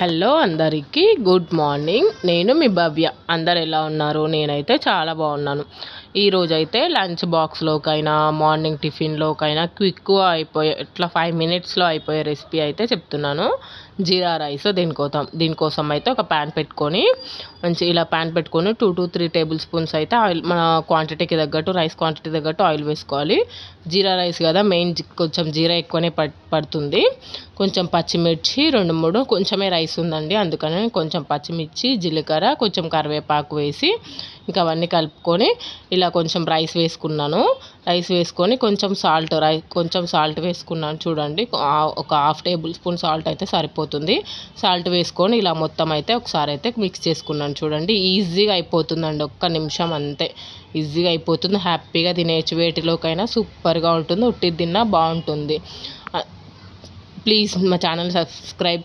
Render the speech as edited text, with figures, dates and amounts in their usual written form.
Hello అందరికీ good morning. నేను మీ భవ్య. అందరు ఎలా ఉన్నారు? నేనైతే చాలా బాగున్నాను. ఈరోజైతే లంచ్ బాక్స్లోకైనా మార్నింగ్ టిఫిన్లోకైనా క్విక్గా అయిపోయే ఇట్లా 5 మినిట్స్లో అయిపోయే రెసిపీ అయితే చెప్తున్నాను. జీరా రైస్. దీనికోసం అయితే ఒక ప్యాన్ పెట్టుకొని ఇలా ప్యాన్ పెట్టుకొని 2 to 3 టేబుల్ స్పూన్స్ అయితే ఆయిల్, మన క్వాంటిటీకి తగ్గట్టు, రైస్ క్వాంటిటీ తగ్గట్టు ఆయిల్ వేసుకోవాలి. జీరా రైస్ కదా, మెయిన్ కొంచెం జీరా ఎక్కువనే పడుతుంది. కొంచెం పచ్చిమిర్చి 2-3, కొంచెమే రైస్ ఉందండి అందుకని కొంచెం పచ్చిమిర్చి, జీలకర్ర, కొంచెం కరివేపాకు వేసి ఇంకా అవన్నీ కలుపుకొని ఇలా కొంచెం రైస్ వేసుకున్నాను. రైస్ వేసుకొని కొంచెం సాల్ట్ వేసుకున్నాను. చూడండి, ఒక 1/2 టేబుల్ స్పూన్ సాల్ట్ అయితే సరిపోతుంది. సాల్ట్ వేసుకొని ఇలా మొత్తం అయితే ఒకసారి అయితే మిక్స్ చేసుకున్నాను. చూడండి, ఈజీగా అయిపోతుందండి, 1 నిమిషం అంతే. ఈజీగా అయిపోతుంది, హ్యాపీగా తినేయచ్చు. వేటిలోకైనా సూపర్గా ఉంటుంది, ఉట్టిది తిన్నా బాగుంటుంది. ప్లీజ్ మా ఛానల్ సబ్స్క్రైబ్